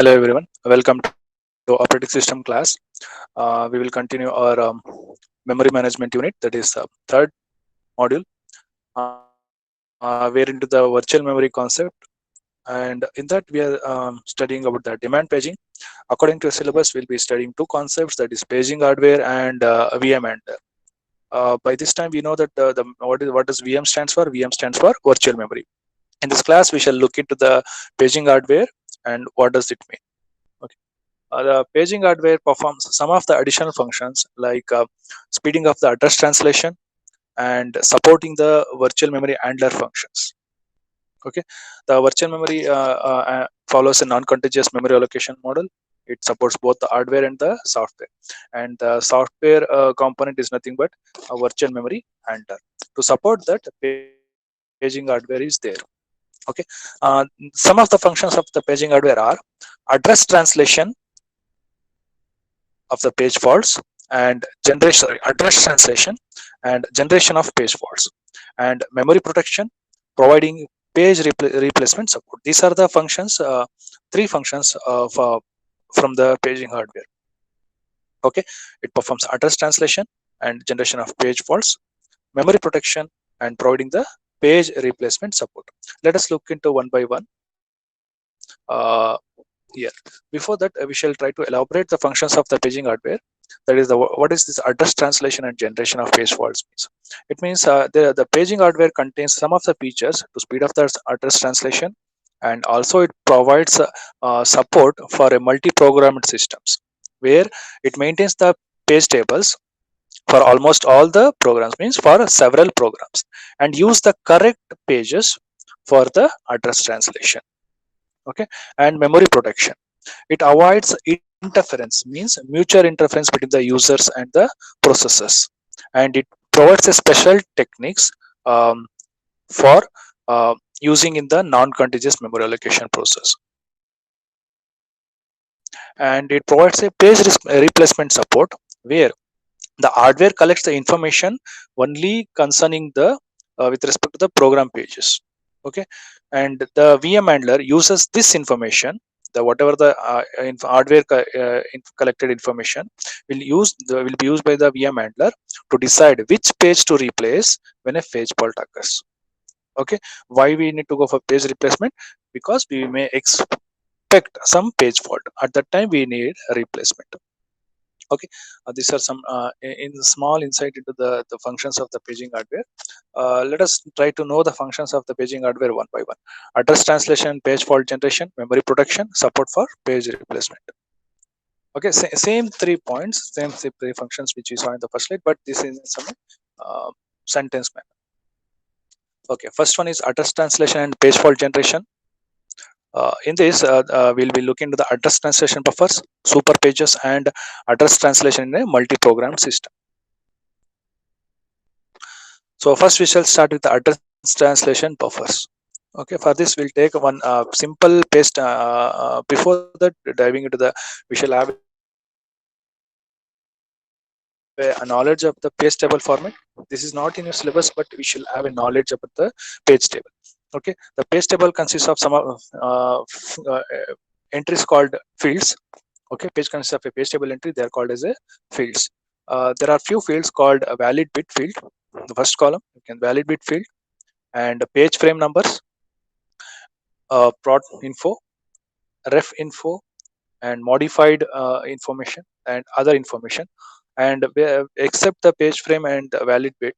Hello everyone, welcome to operating system class. We will continue our memory management unit, that is third module. We're into the virtual memory concept, and in that we are studying about the demand paging. According to syllabus, we'll be studying two concepts, that is paging hardware and VM. And by this time we know that what does VM stands for. VM stands for virtual memory. In this class we shall look into the paging hardware and what does it mean. Okay. The paging hardware performs some of the additional functions like speeding up the address translation and supporting the virtual memory handler functions. Okay, the virtual memory follows a non-contiguous memory allocation model. It supports both the hardware and the software, and the software component is nothing but a virtual memory handler. To support that, paging hardware is there. Okay, some of the functions of the paging hardware are address translation of the page faults and address translation and generation of page faults, and memory protection, providing page replacement support. These are the functions, three functions of from the paging hardware. Okay, it performs address translation and generation of page faults, memory protection, and providing the page replacement support. Let us look into one by one. Here, before that, we shall try to elaborate the functions of the paging hardware. That is, what is this address translation and generation of page faults means. It means the paging hardware contains some of the features to speed up the address translation, and also it provides support for a multi-programmed systems where it maintains the page tables for almost all the programs, means for several programs, and use the correct pages for the address translation. Okay, and memory protection, it avoids interference, means mutual interference between the users and the processes, and it provides a special techniques for using in the non-contiguous memory allocation process, and it provides a page replacement support where the hardware collects the information only concerning the with respect to the program pages. Okay, and the VM handler uses this information, the whatever the hardware collected information will be used by the VM handler to decide which page to replace when a page fault occurs. Okay, why we need to go for page replacement? Because we may expect some page fault, at that time we need a replacement. Okay, these are some in small insight into the functions of the paging hardware. Let us try to know the functions of the paging hardware one by one. Address translation, page fault generation, memory protection, support for page replacement. Okay, same 3 points, same three functions which we saw in the first slide, but this is some uh, sentence manner. Okay, first one is address translation and page fault generation. In this, we'll be looking to the address translation buffers, super pages, and address translation in a multi-program system. So first we shall start with the address translation buffers. Okay, for this we'll take one simple paste. Before that, diving into the, we shall have a knowledge of the page table format. This is not in your syllabus, but we shall have a knowledge about the page table. Okay, the page table consists of some entries called fields. Okay, page consists of a page table entry, they are called as a fields. There are few fields called a valid bit field, the first column, you can valid bit field, and page frame numbers, prod info, ref info, and modified information and other information. And except the page frame and valid bit,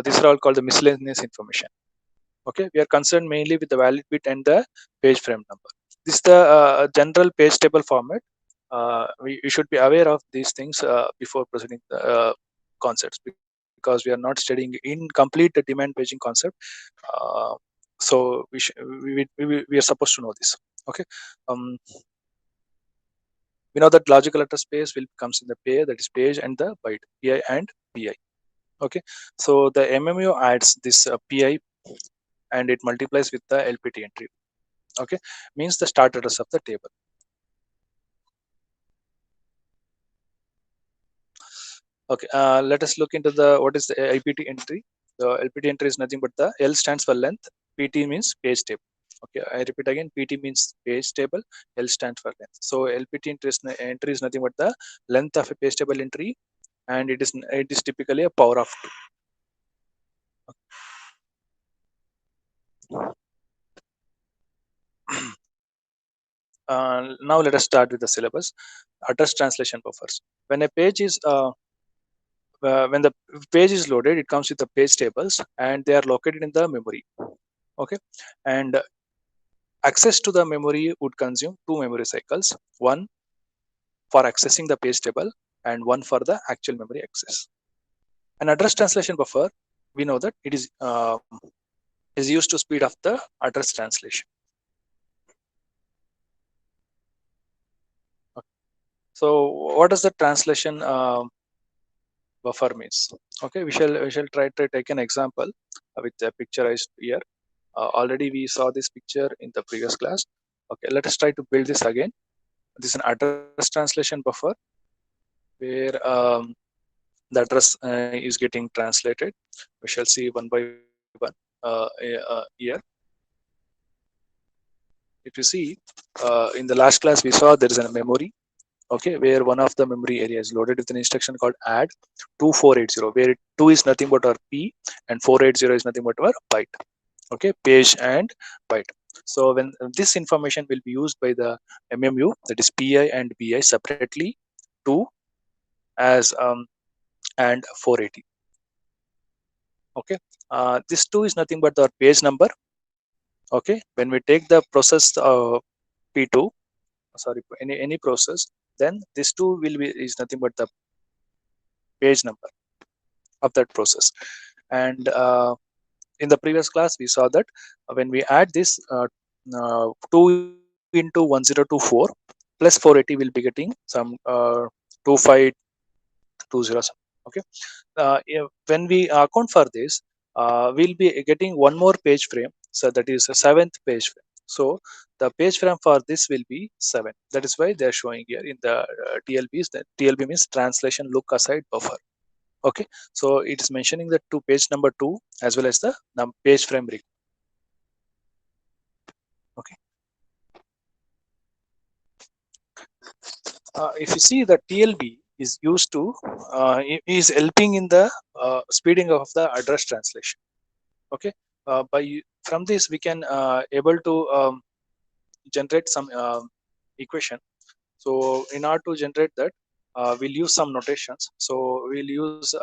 these are all called the miscellaneous information. Okay, we are concerned mainly with the valid bit and the page frame number. This is the general page table format. We should be aware of these things before proceeding the concepts, because we are not studying in complete demand paging concept. Uh, so we are supposed to know this. Okay, um, we know that logical address space will comes in the pair, that is page and the byte, pi and pi. Okay, so the MMU adds this pi and it multiplies with the LPT entry. Okay, means the start address of the table. Okay, let us look into the what is the LPT entry. The LPT entry is nothing but the L stands for length, PT means page table. Okay, I repeat again, PT means page table, L stands for length. So LPT entry is nothing but the length of a page table entry, and it is typically a power of 2. Now let us start with the syllabus. Address translation buffers. When a page is when the page is loaded, it comes with the page tables, and they are located in the memory. Okay, and access to the memory would consume two memory cycles, one for accessing the page table and one for the actual memory access. An address translation buffer, we know that it is used to speed up the address translation. Okay. So what does the translation buffer means? Okay, we shall try to take an example with the picturized here. Already we saw this picture in the previous class. Okay, let us try to build this again. This is an address translation buffer where the address is getting translated. We shall see one by one here. If you see in the last class we saw there is a memory, okay, where one of the memory area is loaded with an instruction called add 2480, where 2 is nothing but our p and 480 is nothing but our byte. Okay, page and byte. So when this information will be used by the MMU, that is PI and BI separately, 2 as and 480. Okay, this 2 is nothing but the page number. Okay, when we take the process P2, sorry, any process, then this 2 will be is nothing but the page number of that process. And in the previous class we saw that when we add this 2 into 1024 plus 480, will be getting some 2520. Okay, when we account for this, we'll be getting one more page frame, so that is a 7th page frame. So the page frame for this will be 7. That is why they are showing here in the TLBs. That TLB means translation look aside buffer. Okay, so it is mentioning the page number 2 as well as the page frame. Okay, if you see, the TLB is used to is helping in the speeding of the address translation. Okay, from this we can able to generate some equation. So in order to generate that, we'll use some notations. So we'll use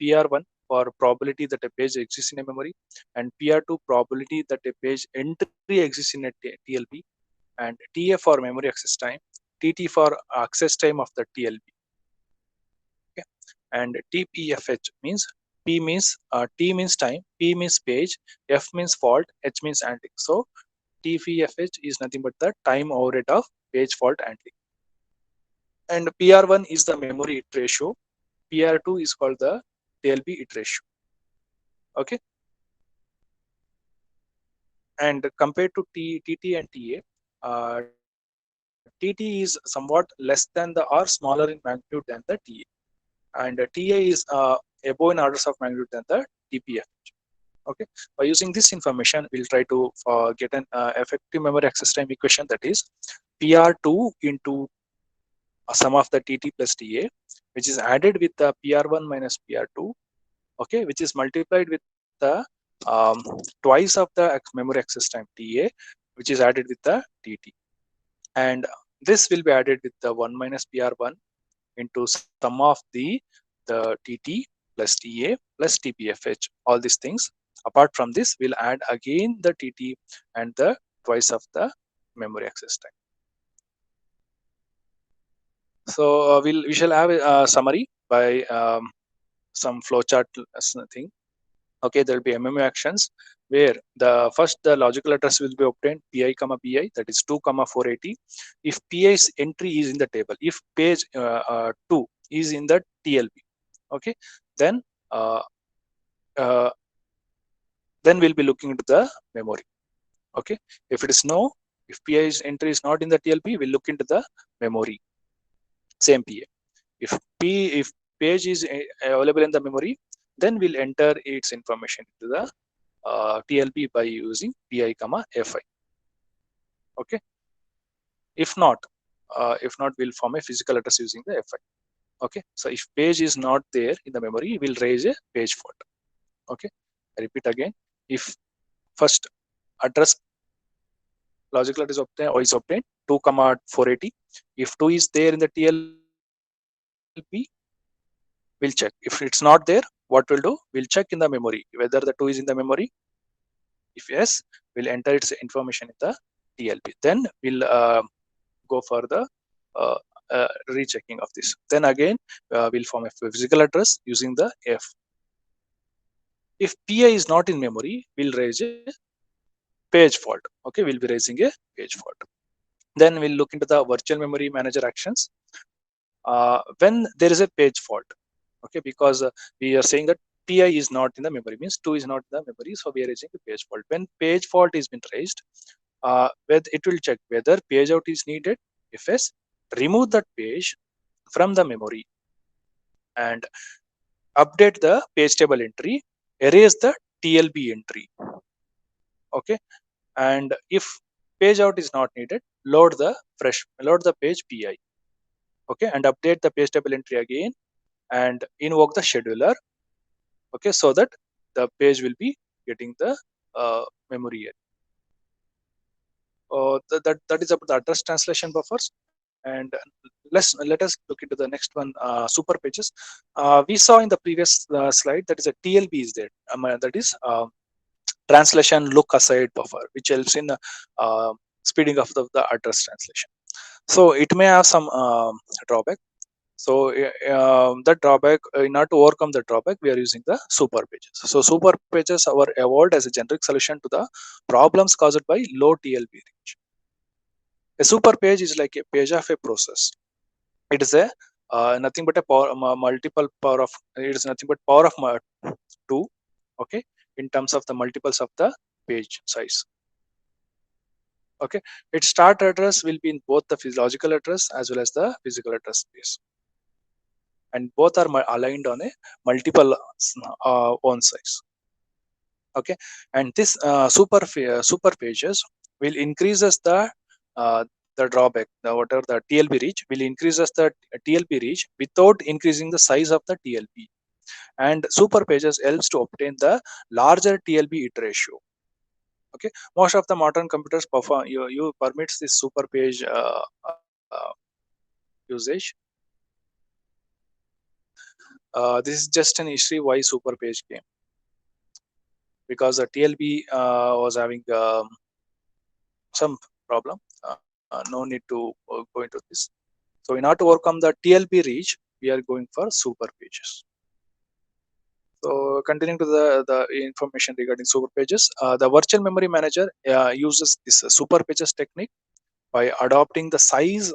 PR1 for probability that a page exists in a memory, and PR2 probability that a page entry exists in a TLB, and TA for memory access time, TT for access time of the TLB. Okay, and TPFH means T means time, P means page, F means fault, H means handling. So TPFH is nothing but the time overhead of page fault handling. And PR1 is the memory hit ratio. PR2 is called the TLB hit ratio. Okay. And compared to TT and TA, TT is somewhat less than the or smaller in magnitude than the TA, and TA is above in orders of magnitude than the TPFH. Okay. By using this information, we'll try to get an effective memory access time equation, that is PR2 into sum of the TT plus TA, which is added with the PR1 minus PR2, okay, which is multiplied with the twice of the memory access time TA, which is added with the TT, and this will be added with the 1 minus PR1 into sum of the TT plus TA plus TPFH. All these things. Apart from this, we'll add again the TT and the twice of the memory access time. So we shall have a summary by some flowchart thing. Okay, there will be MMU actions where the logical address will be obtained PI comma BI, that is 2 comma 480. If PI's entry is in the table, if page 2 is in the TLB, okay, then uh, then we'll be looking into the memory. Okay, if it is no, if PI's entry is not in the TLB, we'll look into the memory, same PA. If page is available in the memory, then we'll enter its information into the TLB by using PI comma FI. Okay, if not, we'll form a physical address using the fi. Okay, so if page is not there in the memory, we'll raise a page fault. Okay, I repeat again, if first address logical address is obtained 2, 480, if 2 is there in the TLB, we'll check. If it's not there, what we'll do, we'll check in the memory whether the 2 is in the memory. If yes, we'll enter its information in the TLB. Then we'll go for the rechecking of this. Then again, we'll form a physical address using the F. If PI is not in memory, we'll raise a page fault. Okay, we'll be raising a page fault. Then we'll look into the virtual memory manager actions. When there is a page fault, okay, because we are saying that PI is not in the memory, means 2 is not in the memory, so we are raising a page fault. When page fault is been raised, it will check whether page out is needed. If yes, remove that page from the memory and update the page table entry, erase the TLB entry. Okay, and if page out is not needed, load the page PI. Okay, and update the page table entry again and invoke the scheduler. Okay, so that the page will be getting the memory area. That is about the address translation buffers. And let us look into the next one, super pages. We saw in the previous slide that is a TLB is there. That is translation look aside buffer, which helps in speeding up the address translation. So it may have some drawback. So the drawback, in order to overcome the drawback, we are using the super pages. So super pages are evolved as a generic solution to the problems caused by low TLB range. A super page is like a page of a process. It is a nothing but a multiple power of, it is nothing but power of 2. Okay, in terms of the multiples of the page size. Okay, its start address will be in both the physiological address as well as the physical address space, and both are aligned on a multiple on size. Okay, and this super pages will increases the drawback, whatever the TLB reach will increases the TLB reach without increasing the size of the TLB, and super pages helps to obtain the larger TLB hit ratio. Okay, most of the modern computers perform you permits this super page usage. This is just an history why super page came, because the TLB was having some problem. No need to go into this. So in order to overcome the TLB reach, we are going for super pages. So continuing to the information regarding super pages, the virtual memory manager uses this super pages technique by adopting the size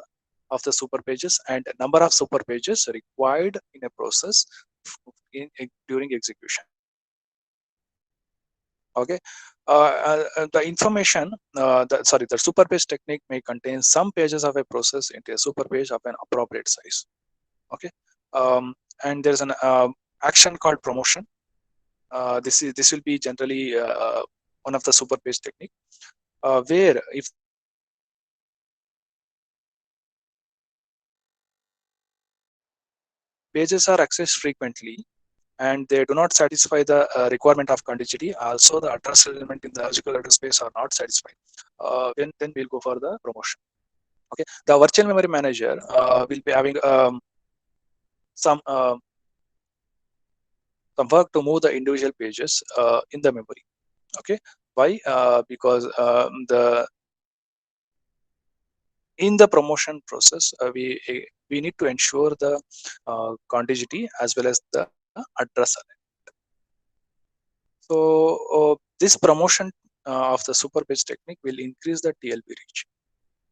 of the super pages and number of super pages required in a process during execution. Okay, the information, the super page technique may contain some pages of a process into a super page of an appropriate size. Okay, and there's an action called promotion. This will be generally one of the super page technique, where if pages are accessed frequently and they do not satisfy the requirement of continuity, also the address element in the logical address space are not satisfied, then we'll go for the promotion. Okay, the virtual memory manager will be having some work to move the individual pages in the memory. Okay, why? Because the in the promotion process, we need to ensure the contiguity as well as the address alignment. So this promotion of the super page technique will increase the TLB reach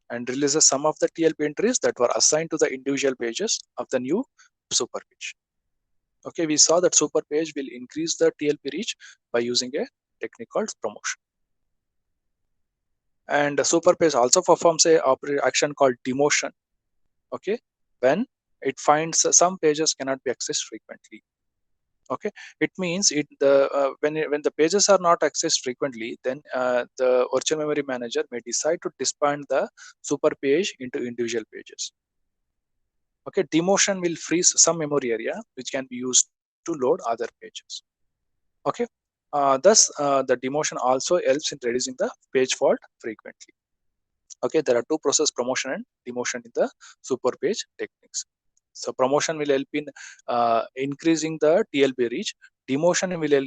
and releases some of the TLB entries that were assigned to the individual pages of the new super page. Okay, we saw that super page will increase the TLB reach by using a technique called promotion. And the super page also performs a action called demotion. Okay, when it finds some pages cannot be accessed frequently. Okay, it means when the pages are not accessed frequently, then the virtual memory manager may decide to disband the super page into individual pages. Okay, demotion will freeze some memory area which can be used to load other pages. Okay, thus the demotion also helps in reducing the page fault frequently. Okay, there are two process: promotion and demotion in the super page techniques. So promotion will help in increasing the TLB reach. Demotion will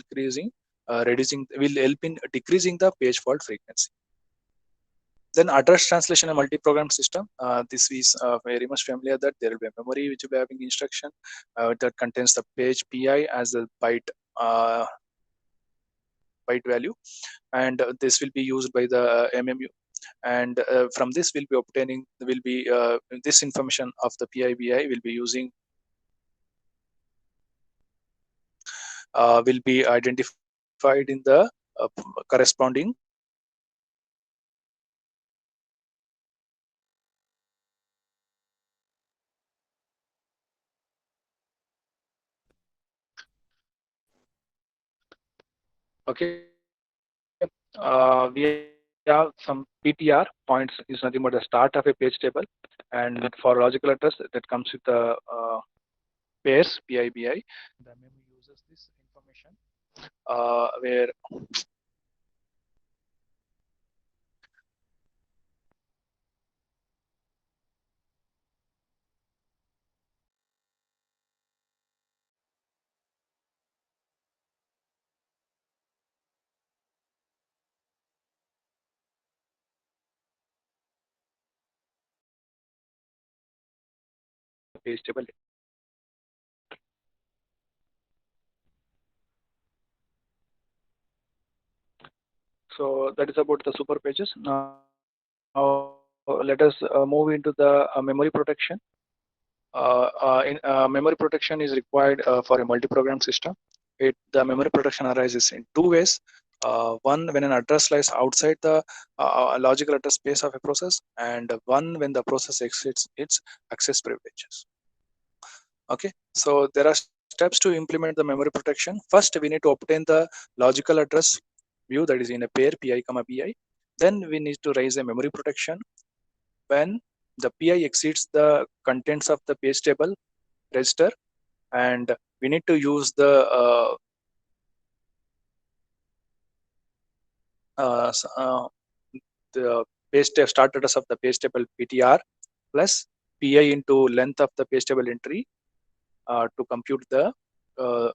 will help in decreasing the page fault frequency. Then address translation and multi-program system. This is very much familiar that there will be a memory which will be having instruction that contains the page PI as a byte value, and this will be used by the MMU, and from this will be this information of the PIBI will be using will be identified in the corresponding okay. We have some PTR points is nothing but the start of a page table, and for logical address that comes with the pairs PIBI. The memory uses this information where page table. So that is about the super pages. Now let us move into the memory protection. Memory protection is required for a multi-program system. The memory protection arises in two ways. One, when an address lies outside the logical address space of a process, and one when the process exceeds its access privileges. Okay, so there are steps to implement the memory protection. First, we need to obtain the logical address view, that is in a pair PI, BI. Then we need to raise a memory protection when the PI exceeds the contents of the page table register, and we need to use uh, the start address of the page table PTR plus PI into length of the page table entry to compute uh, the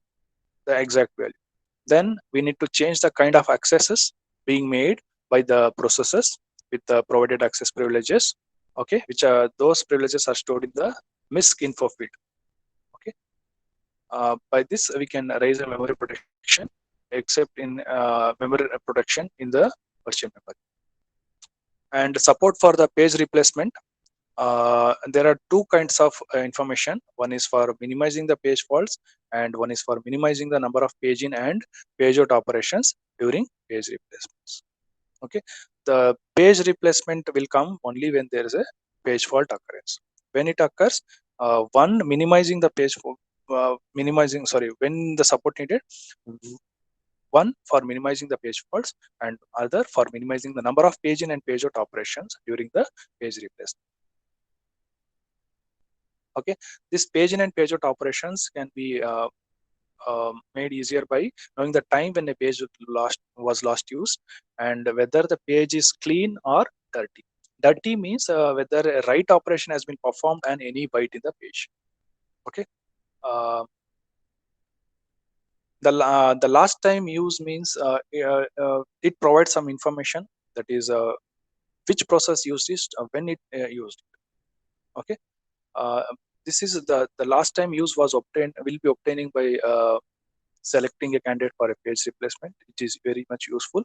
exact value. Then we need to change the kind of accesses being made by the processes with the provided access privileges. Okay, which are those privileges are stored in the MISC info field. Okay, by this we can raise a memory protection, except in memory protection in the virtual memory. And support for the page replacement. There are two kinds of information. One is for minimizing the page faults, and one is for minimizing the number of page in and page out operations during page replacements. Okay, the page replacement will come only when there is a page fault occurrence. When it occurs, one minimizing the when the support needed, one for minimizing the page faults and other for minimizing the number of page in and page out operations during the page replacement. Okay, this page in and page out operations can be made easier by knowing the time when a page was last used and whether the page is clean or dirty. Dirty means whether a write operation has been performed and any byte in the page. Okay. Uh, the last time use means it provides some information, that is which process used it, when it used it. Okay. Uh, this is the last time use was obtained, will be obtaining by selecting a candidate for a page replacement. It is very much useful.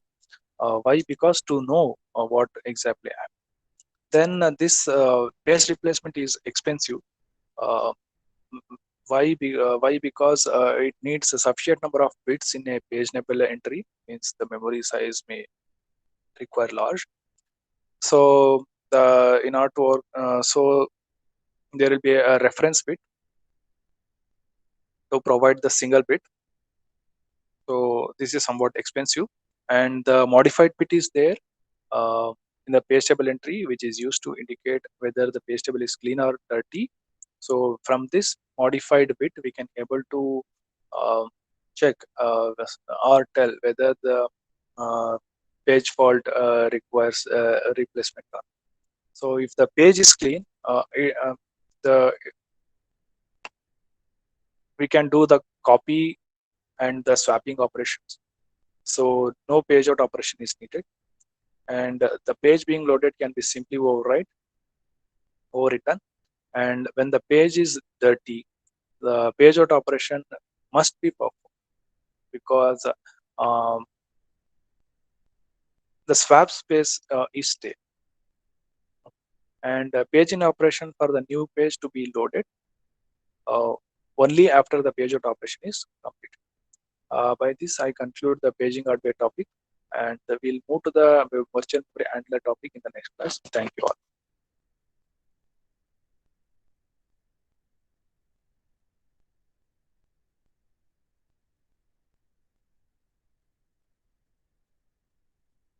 Why? Because to know what exactly happened. Then this page replacement is expensive. Uh, why? Because it needs a sufficient number of bits in a page nebula entry. Means the memory size may require large. So the in order to so there will be a reference bit to provide the single bit. this is somewhat expensive, and the modified bit is there in the page table entry, which is used to indicate whether the page table is clean or dirty. So from this modified bit, we can able to check or tell whether the page fault requires a replacement or not. So if the page is clean, the we can do the copy and the swapping operations. So no page out operation is needed, and the page being loaded can be simply overwritten. And when the page is dirty, the page out operation must be performed, because the swap space is stale, and page in operation for the new page to be loaded uh, only after the page out operation is complete. By this, I conclude the paging hardware topic, and we'll move to the merchant handler topic in the next class. Thank you all.